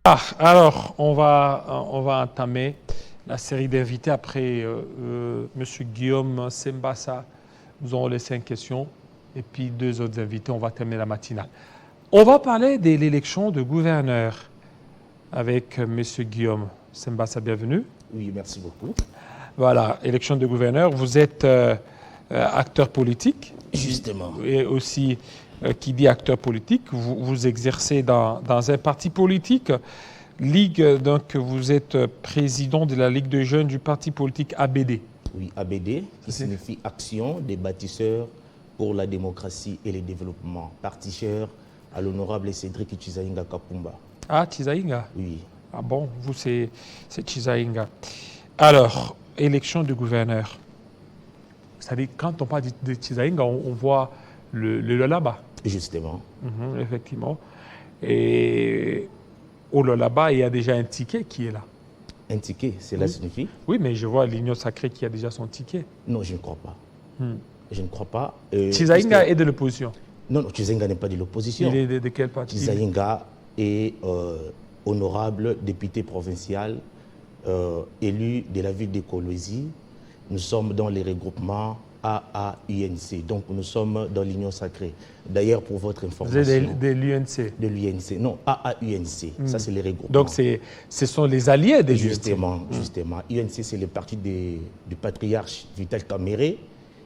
Alors, on va entamer la série d'invités après Monsieur Guillaume Sembassa. Nous aurons les 5 questions et puis 2 autres invités. On va terminer la matinale. On va parler de l'élection de gouverneur avec Monsieur Guillaume Sembassa. Bienvenue. Oui, merci beaucoup. Voilà, élection de gouverneur. Vous êtes acteur politique. Justement. Et aussi, qui dit acteur politique, vous exercez dans un parti politique. Donc vous êtes président de la Ligue de jeunes du parti politique ABD. Oui, ABD, qui signifie Action des bâtisseurs pour la démocratie et le développement. Parti à l'honorable Cédric Chizaïnga Kapumba. Ah, Chizaïnga. Oui. Ah bon, vous c'est Chizaïnga. Alors, élection de gouverneur. C'est-à-dire, quand on parle de Chizaïnga, on voit le là-bas. Justement. Effectivement. Et au là-bas, il y a déjà un ticket qui est là. Un ticket, cela signifie? Oui, mais je vois l'Union sacrée qui a déjà son ticket. Non, je ne crois pas. Je ne crois pas. Chizaïnga est de l'opposition. Non, Chizaïnga n'est pas de l'opposition. Il est de quel parti? Chizaïnga est honorable député provincial élu de la ville de Kolwezi. Nous sommes dans les regroupements AAUNC, donc nous sommes dans l'Union sacrée. D'ailleurs, pour votre information... Vous êtes de l'UNC? De l'UNC, non, AAUNC, ça c'est les regroupements. Donc ce sont les alliés des Justement, justement. UNC c'est le parti du patriarche Vital Kamere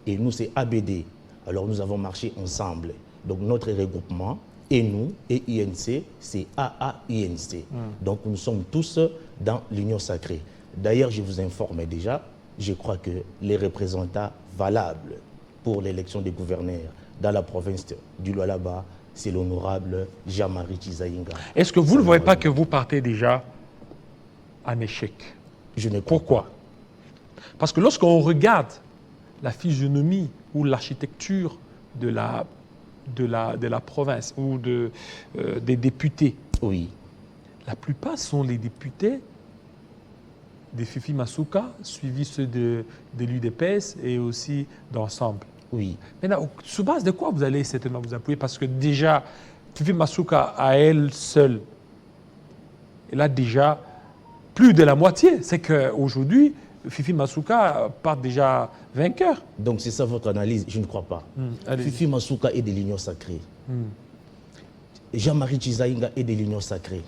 et nous c'est ABD. Alors nous avons marché ensemble. Donc notre regroupement et nous et UNC c'est AAUNC. Donc nous sommes tous dans l'Union sacrée. D'ailleurs, je vous informe déjà, je crois que les représentants valables pour l'élection des gouverneurs dans la province du Lualaba, c'est l'honorable Jean-Marie Chizaïnga. Est-ce que vous ne voyez pas que vous partez déjà en échec? Je ne crois Pourquoi? pas. Parce que lorsqu'on regarde la physionomie ou l'architecture de la province ou des députés, oui, la plupart sont les députés de Fifi Masuka, suivis ceux de l'UDPS et aussi d'Ensemble. Oui. Maintenant, sur base de quoi vous allez certainement vous appuyer? Parce que déjà, Fifi Masuka, à elle seule, elle a déjà plus de la moitié. C'est qu'aujourd'hui, Fifi Masuka part déjà vainqueur. Donc c'est ça votre analyse? Je ne crois pas. Fifi Masuka est de l'Union sacrée. Jean-Marie Chizaïnga est de l'Union sacrée.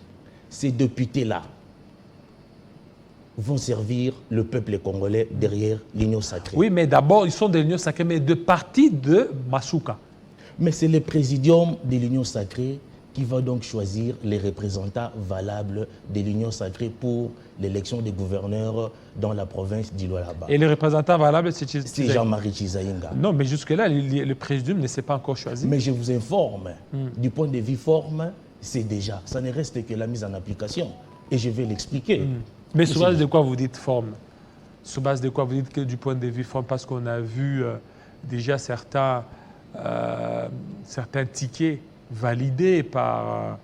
Ces députés-là vont servir le peuple congolais derrière l'Union sacrée. Oui, mais d'abord, ils sont de l'Union sacrée, mais de parti de Masuka. Mais c'est le présidium de l'Union sacrée qui va donc choisir les représentants valables de l'Union sacrée pour l'élection des gouverneurs dans la province du Lualaba. Et les représentants valables, c'est Jean-Marie Chizaïnga. Non, mais jusque-là, le présidium ne s'est pas encore choisi. Mais je vous informe, du point de vue forme, c'est déjà. Ça ne reste que la mise en application. Et je vais l'expliquer. Mais sur base de quoi vous dites forme? Sur base de quoi vous dites que du point de vue forme? Parce qu'on a vu déjà certains tickets validés par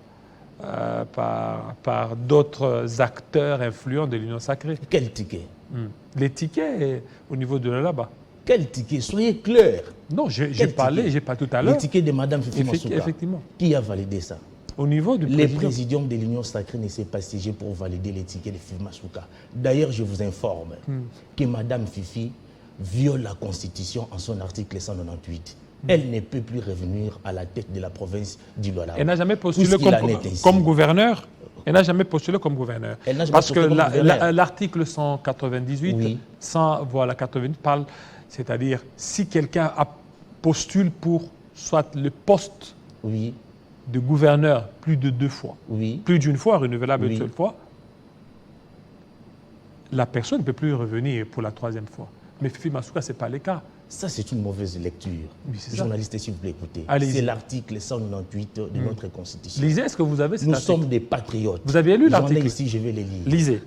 d'autres acteurs influents de l'Union sacrée. Quel ticket? Les tickets au niveau de là-bas. Quel ticket? Soyez clair. Non, j'ai parlé tout à l'heure. Le ticket de Mme Fifi Masuka. Effectivement. Qui a validé ça? Au niveau du les présidiums de l'Union sacrée ne s'est pas siégé pour valider les tickets de Fifi Masuka. D'ailleurs, je vous informe que Mme Fifi viole la Constitution en son article 198. Elle ne peut plus revenir à la tête de la province du Lualaba. Elle n'a jamais postulé comme gouverneur. Elle n'a jamais postulé comme gouverneur. Parce que l'article 198, 198 parle, c'est-à-dire si quelqu'un postule pour soit le poste de gouverneur plus de 2 fois, plus d'une fois, renouvelable une seule fois, la personne ne peut plus revenir pour la 3e fois. Mais Fifi Masuka, ce n'est pas le cas. Ça, c'est une mauvaise lecture. Journaliste, s'il vous plaît, écoutez. C'est l'article 198 de notre Constitution. Lisez, est-ce que vous avez cet article? Nous sommes des patriotes. Vous avez lu l'article? J'en ai ici, je vais les lire. Lisez.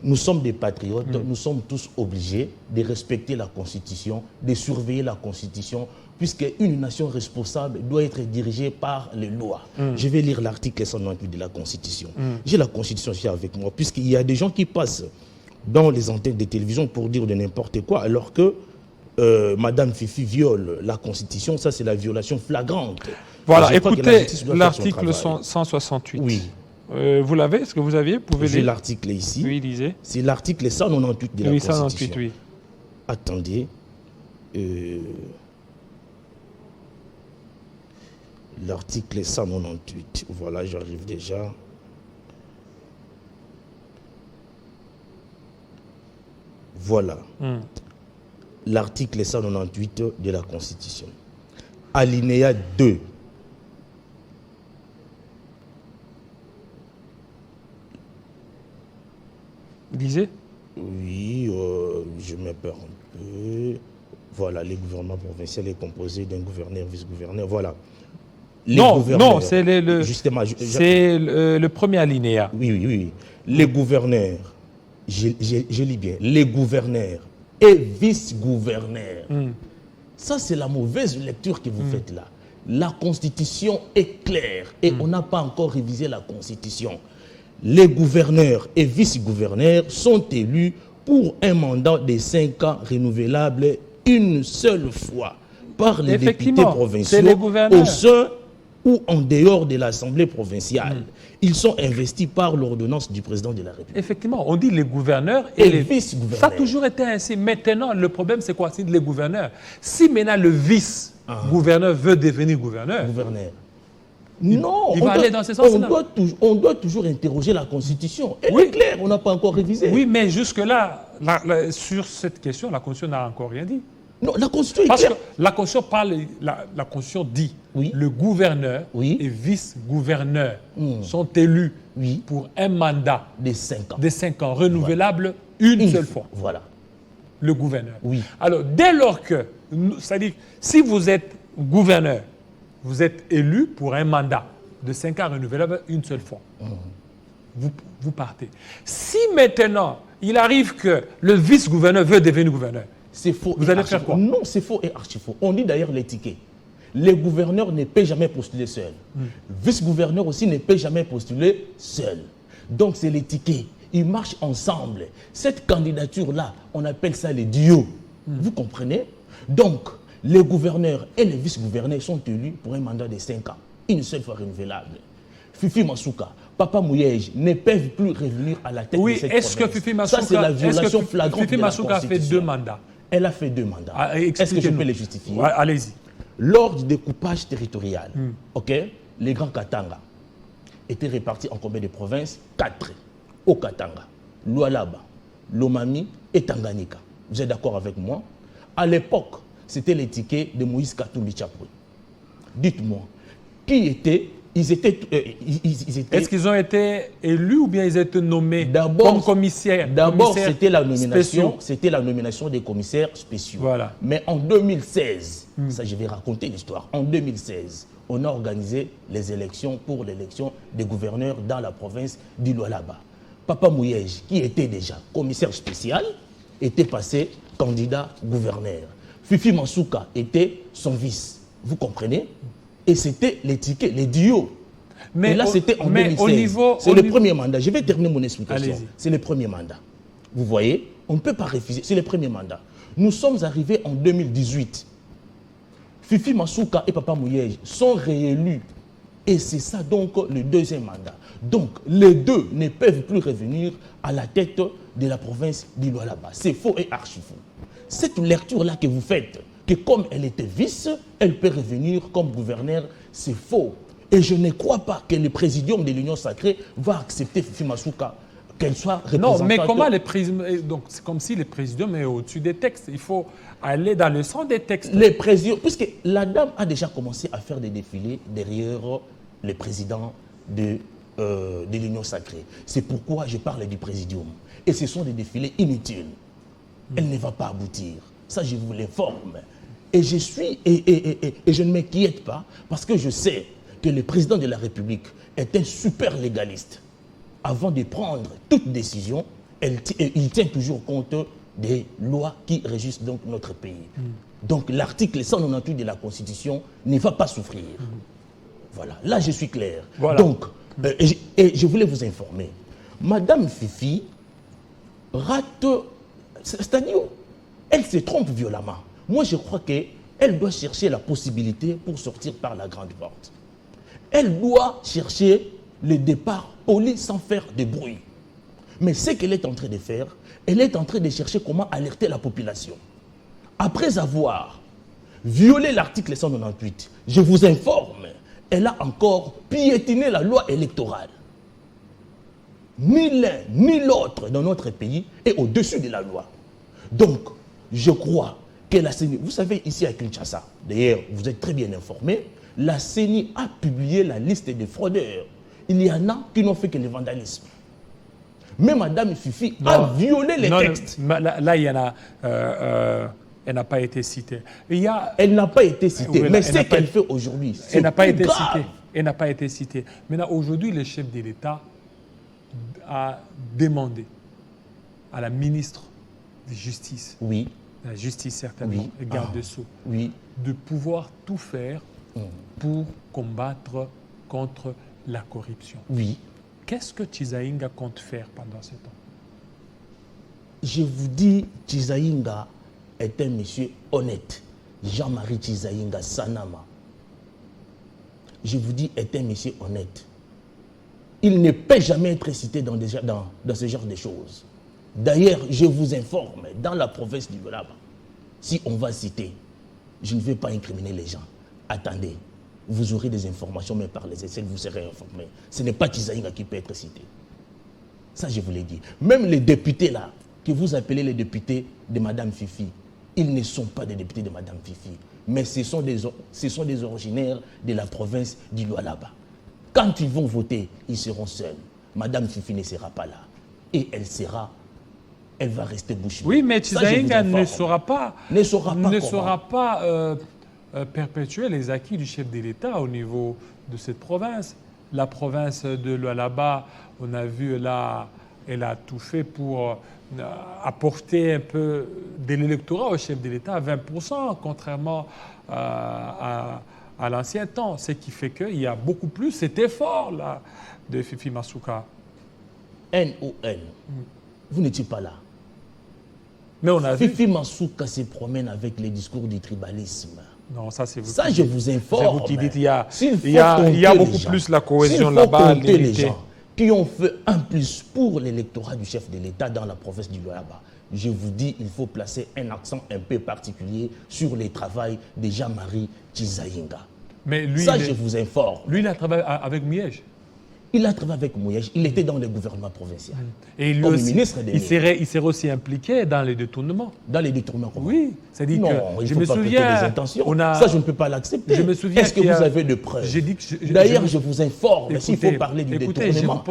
Nous sommes des patriotes, nous sommes tous obligés de respecter la Constitution, de surveiller la Constitution, puisque une nation responsable doit être dirigée par les lois. Je vais lire l'article 198 de la Constitution. J'ai la Constitution ici avec moi, puisqu'il y a des gens qui passent dans les antennes de télévision pour dire de n'importe quoi, alors que Madame Fifi viole la Constitution. Ça, c'est la violation flagrante. Voilà, écoutez l'article 168. Oui. Vous l'avez? Est-ce que vous aviez? J'ai l'article ici. Oui, lisez. C'est l'article 198 de la Constitution. 198, oui. Attendez. L'article 198. Voilà, j'arrive déjà. Voilà. L'article 198 de la Constitution. Alinéa 2. Lisez. Oui, je me perds un peu. Voilà, les gouvernements provinciaux est composé d'un gouverneur, vice-gouverneur. Voilà. Non, c'est le premier alinéa. Oui. Les gouverneurs, je lis bien, les gouverneurs et vice-gouverneurs. Ça, c'est la mauvaise lecture que vous faites là. La Constitution est claire et on n'a pas encore révisé la Constitution. Les gouverneurs et vice-gouverneurs sont élus pour un mandat de 5 ans renouvelable une seule fois par les députés provinciaux au sein ou en dehors de l'Assemblée provinciale. Ils sont investis par l'ordonnance du président de la République. Effectivement, on dit les gouverneurs et les vice-gouverneurs. Ça a toujours été ainsi. Maintenant, le problème, c'est quoi? C'est les gouverneurs. Si maintenant le vice-gouverneur veut devenir gouverneur, non, il va aller dans ce sens-là. On doit toujours interroger la Constitution. Elle est claire, on n'a pas encore révisé. Oui, mais jusque-là, sur cette question, la Constitution n'a encore rien dit. Non, la Constitution est claire. Parce que la Constitution la Constitution dit le gouverneur et vice-gouverneur sont élus pour un mandat de 5 ans. De 5 ans, renouvelable une seule fois. Voilà. Le gouverneur. Alors, dès lors que, c'est-à-dire, si vous êtes gouverneur, vous êtes élu pour un mandat de 5 ans renouvelable une seule fois. Vous partez. Si maintenant, il arrive que le vice-gouverneur veut devenir gouverneur, c'est faux. Vous allez faire quoi? Non, c'est faux et archi faux. On dit d'ailleurs les tickets. Les gouverneurs ne peuvent jamais postuler seuls. Vice-gouverneur aussi ne peut jamais postuler seul. Donc c'est les tickets. Ils marchent ensemble. Cette candidature-là, on appelle ça les duos. Vous comprenez? Donc, les gouverneurs et les vice-gouverneurs sont élus pour un mandat de 5 ans. Une seule fois renouvelable. Fifi Masuka, Papa Mouyej ne peuvent plus revenir à la tête de cette province. Est-ce que Fifi Masuka, ça, c'est la violation flagrante de la Constitution. a fait 2 mandats? Elle a fait 2 mandats. Est-ce que je peux les justifier? Allez-y. Lors du découpage territorial, les grands Katanga étaient répartis en combien de provinces? 4. Au Katanga, Lualaba, Lomami et Tanganyika. Vous êtes d'accord avec moi? À l'époque, c'était les tickets de Moïse Katumbi Chapwe. Dites-moi, qui étaient... Est-ce qu'ils ont été élus ou bien ils ont été nommés comme commissaires? D'abord, c'était la nomination des commissaires spéciaux. Voilà. Mais en 2016, ça je vais raconter l'histoire, en 2016, on a organisé les élections pour l'élection des gouverneurs dans la province du Lualaba. Papa Mouyej, qui était déjà commissaire spécial, était passé candidat gouverneur. Fifi Masuka était son vice. Vous comprenez? Et c'était les tickets, les duos. Mais et là, c'était en 2016. C'est le premier mandat. Je vais terminer mon explication. C'est le premier mandat. Vous voyez, on ne peut pas refuser. C'est le premier mandat. Nous sommes arrivés en 2018. Fifi Masuka et Papa Mouyej sont réélus. Et c'est ça donc le deuxième mandat. Donc, les deux ne peuvent plus revenir à la tête de la province du Lualaba. C'est faux et archi faux. Cette lecture-là que vous faites, que comme elle était vice, elle peut revenir comme gouverneur, c'est faux. Et je ne crois pas que le présidium de l'Union sacrée va accepter Fifi Masuka, qu'elle soit représentante. Non, mais comment les présidiums... Donc, c'est comme si le présidium est au-dessus des textes. Il faut aller dans le sens des textes. Les présidiums... Puisque la dame a déjà commencé à faire des défilés derrière le président de l'Union sacrée. C'est pourquoi je parle du présidium. Et ce sont des défilés inutiles. Elle ne va pas aboutir. Ça, je vous l'informe. Et je suis, et je ne m'inquiète pas, parce que je sais que le président de la République est un super légaliste. Avant de prendre toute décision, il tient toujours compte des lois qui régissent donc notre pays. Donc l'article 198 de la Constitution ne va pas souffrir. Voilà, là je suis clair. Voilà. Donc, et je voulais vous informer, Madame Fifi rate, c'est-à-dire, elle se trompe violemment. Moi, je crois qu'elle doit chercher la possibilité pour sortir par la grande porte. Elle doit chercher le départ poli sans faire de bruit. Mais ce qu'elle est en train de faire, elle est en train de chercher comment alerter la population. Après avoir violé l'article 198, je vous informe, elle a encore piétiné la loi électorale. Ni l'un ni l'autre dans notre pays est au-dessus de la loi. Donc, je crois que la CENI, vous savez, ici à Kinshasa, d'ailleurs, vous êtes très bien informés, la CENI a publié la liste des fraudeurs. Il y en a qui n'ont fait que le vandalisme. Mais Madame Fifi a violé les textes. Là, il y en a... elle n'a pas été citée. Elle n'a pas été citée, mais ce qu'elle fait aujourd'hui, c'est grave. Elle n'a pas été citée. Maintenant, aujourd'hui, le chef de l'État a demandé à la ministre de Justice, oui, la Justice certainement, oui, et garde des Sceaux, oui, de pouvoir tout faire pour combattre contre la corruption. Oui. Qu'est-ce que Chizaïnga compte faire pendant ce temps? Je vous dis, Chizaïnga est un monsieur honnête. Jean-Marie Chizaïnga Sanama. Je vous dis, est un monsieur honnête. Il ne peut jamais être cité dans ce genre de choses. D'ailleurs, je vous informe, dans la province du Lualaba, si on va citer, je ne vais pas incriminer les gens. Attendez, vous aurez des informations, mais par les essais, vous serez informés. Ce n'est pas Chizaïnga qui peut être cité. Ça, je vous l'ai dit. Même les députés là, que vous appelez les députés de Madame Fifi, ils ne sont pas des députés de Madame Fifi, mais ce sont des originaires de la province du Lualaba. Quand ils vont voter, ils seront seuls. Madame Fifi ne sera pas là. Et elle va rester bouche bée. Oui, mais Chizaïnga ne saura pas perpétuer les acquis du chef de l'État au niveau de cette province. La province de Lualaba, on a vu là, elle a tout fait pour apporter un peu de l'électorat au chef de l'État, 20%, contrairement à l'ancien temps. Ce qui fait qu'il y a beaucoup plus cet effort-là de Fifi Masuka. N-O-N. Vous n'étiez pas là. Mais on a Fifi Masuka se promène avec les discours du tribalisme. Non, ça c'est vous. Ça, je vous informe. C'est vous qui dites, il y a beaucoup plus la cohésion là-bas. Les gens qui ont fait un plus pour l'électorat du chef de l'État dans la province du Lualaba. Je vous dis, il faut placer un accent un peu particulier sur le travail de Jean-Marie Chizaïnga. Mais lui, ça, je vous informe. Lui, il a travaillé avec Miège. Il a travaillé avec Mouyège. Il était dans le gouvernement provincial. Et lui aussi, il serait aussi impliqué dans les détournements. Dans les détournements comment? Oui. C'est-à-dire que je me souviens. Des intentions. Ça, je ne peux pas l'accepter. Est-ce que vous avez de preuves? D'ailleurs, je vous informe. S'il faut parler du détournement,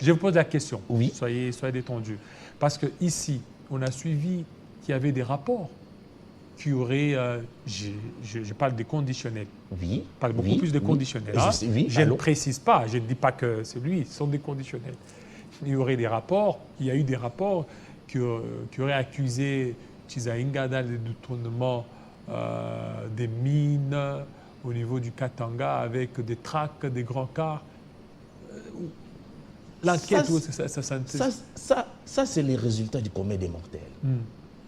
je vous pose la question. Oui. Soyez détendus. Parce qu'ici, on a suivi qu'il y avait des rapports qui auraient, je parle des conditionnels. Oui. Je parle beaucoup plus de conditionnels. Je ne précise pas, je ne dis pas que c'est lui, ce sont des conditionnels. Il y aurait des rapports, il y a eu des rapports qui auraient accusé Chizaïnga dans le détournement des mines au niveau du Katanga avec des tracts, des grands cars. L'enquête, ça c'est les résultats du commun des mortels.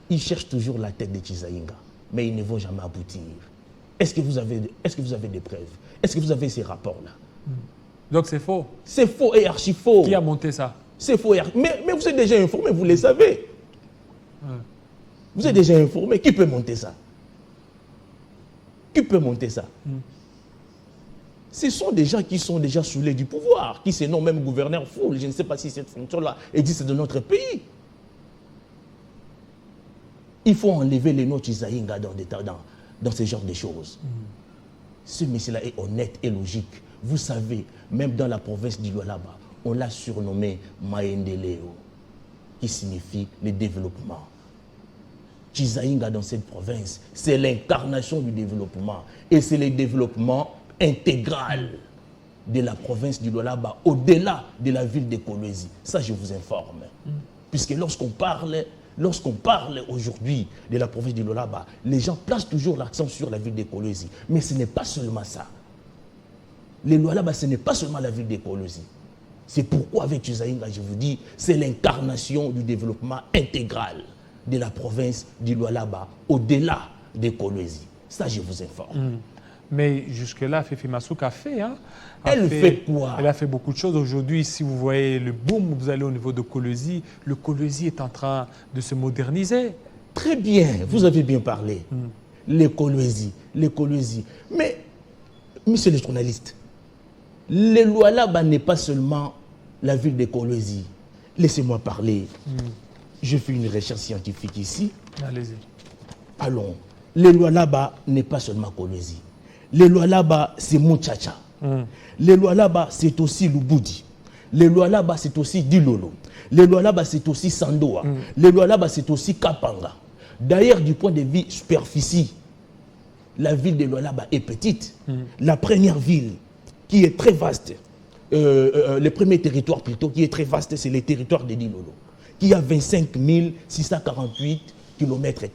Ils cherchent toujours la tête de Chizaïnga, mais ils ne vont jamais aboutir. Est-ce que vous avez des preuves? Est-ce que vous avez ces rapports-là? Donc c'est faux? C'est faux et archi faux. Qui a monté ça? C'est faux et archi... mais vous êtes déjà informé, vous le savez. Vous êtes déjà informé. Qui peut monter ça? Qui peut monter ça? Ce sont des gens qui sont déjà saoulés du pouvoir, qui se nomment même gouverneur foule. Je ne sais pas si cette fonction-là existe dans notre pays. Il faut enlever les noms de Chizaïnga dans ce genre de choses. Ce monsieur-là est honnête et logique. Vous savez, même dans la province du Lualaba, on l'a surnommé Maendeleo, qui signifie le développement. Chizaïnga dans cette province, c'est l'incarnation du développement. Et c'est le développement intégral de la province du Lualaba, au-delà de la ville de Kolwezi. Ça, je vous informe. Puisque lorsqu'on parle aujourd'hui de la province du Lualaba, les gens placent toujours l'accent sur la ville de Kolwezi. Mais ce n'est pas seulement ça. Le Lualaba, ce n'est pas seulement la ville de Kolwezi. C'est pourquoi avec Chizaïnga, je vous dis, c'est l'incarnation du développement intégral de la province du Lualaba, au-delà de Kolwezi. Ça, je vous informe. Mais jusque-là, Fifi Masuka a fait. Hein, elle fait quoi? Elle a fait beaucoup de choses. Aujourd'hui, si vous voyez le boom, vous allez au niveau de Kolwezi. Le Kolwezi est en train de se moderniser. Très bien, vous avez bien parlé. Les Kolwezi. Mais, monsieur le journaliste, le Lualaba n'est pas seulement la ville de Kolwezi. Laissez-moi parler. Je fais une recherche scientifique ici. Allez-y. Allons. Le Lualaba n'est pas seulement Kolwezi. Le Lualaba, c'est Muchacha. Le Lualaba, c'est aussi Lubudi. Le Lualaba, c'est aussi Dilolo. Le Lualaba, c'est aussi Sandoa. Le Lualaba, c'est aussi Kapanga. D'ailleurs, du point de vue superficie, la ville de Lualaba est petite. La première ville qui est très vaste, le premier territoire plutôt qui est très vaste, c'est le territoire de Dilolo, qui a 25 648 km².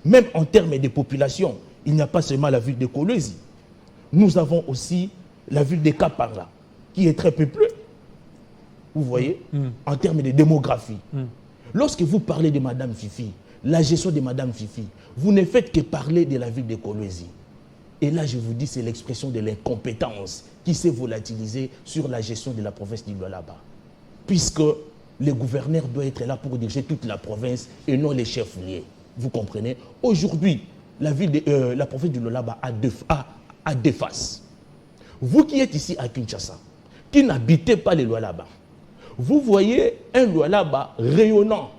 Même en termes de population, il n'y a pas seulement la ville de Kolwezi. Nous avons aussi la ville de Kapanga, qui est très peuplée. Vous voyez, en termes de démographie. Lorsque vous parlez de Madame Fifi, la gestion de Madame Fifi, vous ne faites que parler de la ville de Kolwezi. Et là, je vous dis, c'est l'expression de l'incompétence qui s'est volatilisée sur la gestion de la province du Lualaba. Puisque le gouverneur doit être là pour diriger toute la province et non les chefs liés. Vous comprenez? Aujourd'hui, la province du Lualaba a deux faces. Vous qui êtes ici à Kinshasa, qui n'habitez pas le Lualaba, vous voyez un Lualaba rayonnant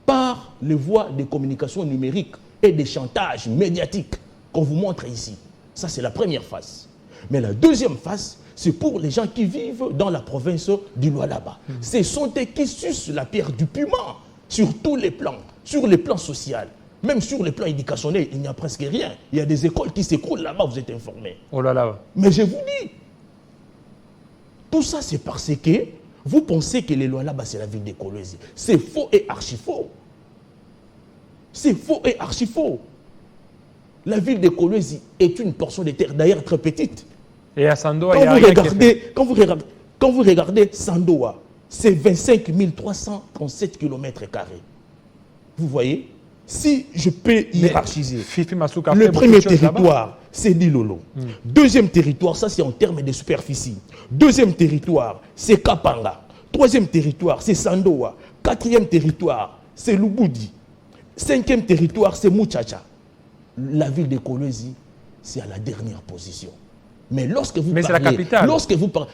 par les voies de communication numérique et des chantages médiatiques qu'on vous montre ici. Ça, c'est la première face. Mais la deuxième face, c'est pour les gens qui vivent dans la province du Lualaba. Ce sont eux qui sucent la pierre du piment sur tous les plans, sur le plan social, même sur le plan éducationnel, il n'y a presque rien. Il y a des écoles qui s'écroulent là-bas, vous êtes informés. Oh là là. Mais je vous dis, tout ça, c'est parce que vous pensez que les Lualaba, c'est la ville de Kolwezi. C'est faux et archi-faux. C'est faux et archi-faux. La ville de Kolwezi est une portion de terre, d'ailleurs très petite. Et à Sandoa, il y a rien qui est fait. Quand vous regardez Sandoa, c'est 25 337 km². Vous voyez? Si je peux hiérarchiser, le premier territoire, c'est Dilolo. Deuxième territoire, ça c'est en termes de superficie. Deuxième territoire, c'est Kapanga. Troisième territoire, c'est Sandoa. Quatrième territoire, c'est Lubudi. Cinquième territoire, c'est Muchacha. La ville de Kolwezi, c'est à la dernière position. Mais lorsque vous parlez... c'est la capitale. Lorsque vous parlez...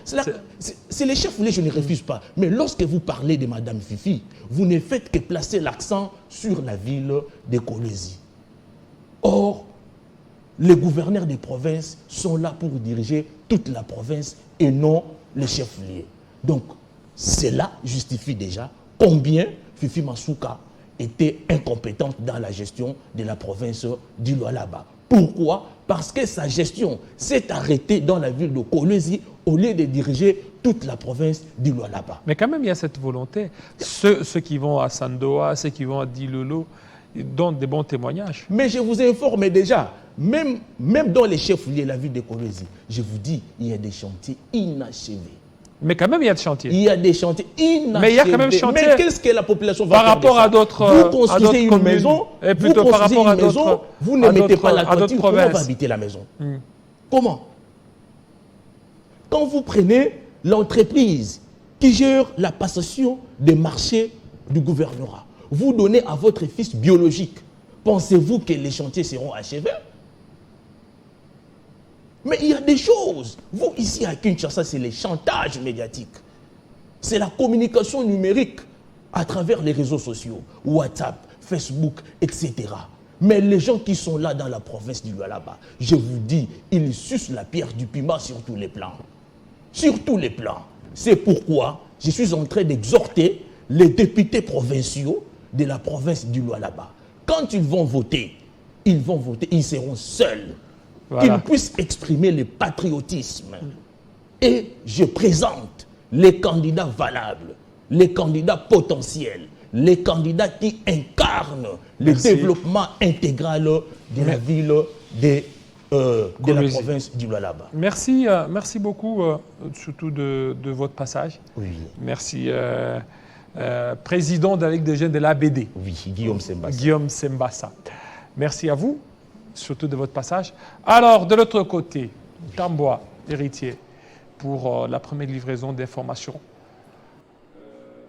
C'est les chefs, je ne refuse pas. Mais lorsque vous parlez de Madame Fifi, vous ne faites que placer l'accent sur la ville de Kolwezi. Or, les gouverneurs des provinces sont là pour diriger toute la province et non les chefs liés. Donc, cela justifie déjà combien Fifi Masuka était incompétente dans la gestion de la province du Lualaba. Pourquoi? Parce que sa gestion s'est arrêtée dans la ville de Kolwezi au lieu de diriger toute la province du Lualaba. Mais quand même, il y a cette volonté. Ceux qui vont à Sandoa, ceux qui vont à Dilolo, donnent des bons témoignages. Mais je vous informe déjà, même dans les chefs-lieux de la ville de Kolwezi, je vous dis, il y a des chantiers inachevés. Mais quand même, il y a des chantiers. Il y a des chantiers inachevés. Mais il y a quand même chantiers. Mais qu'est-ce que la population va par faire rapport à d'autres Vous construisez une maison, et plutôt par rapport à d'autres, vous ne mettez pas la toiture, comment va habiter la maison? Comment? Quand vous prenez l'entreprise qui gère la passation des marchés du gouvernorat, vous donnez à votre fils biologique, pensez-vous que les chantiers seront achevés? Mais il y a des choses. Vous, ici à Kinshasa, c'est les chantages médiatiques. C'est la communication numérique à travers les réseaux sociaux, WhatsApp, Facebook, etc. Mais les gens qui sont là dans la province du Lualaba, je vous dis, ils sucent la pierre du piment sur tous les plans. Sur tous les plans. C'est pourquoi je suis en train d'exhorter les députés provinciaux de la province du Lualaba. Quand ils vont voter, ils seront seuls. Voilà. Qu'ils puissent exprimer le patriotisme. Et je présente les candidats valables, les candidats potentiels, les candidats qui incarnent le développement intégral de la ville de la province du Lualaba. Merci, merci beaucoup, surtout de votre passage. Oui. Merci, président de la Ligue des jeunes de l'ABD. Oui, Guillaume Sembassa. Guillaume Sembassa. Merci à vous. surtout de votre passage. Alors, de l'autre côté, Tamboa, héritier, pour la première livraison d'informations.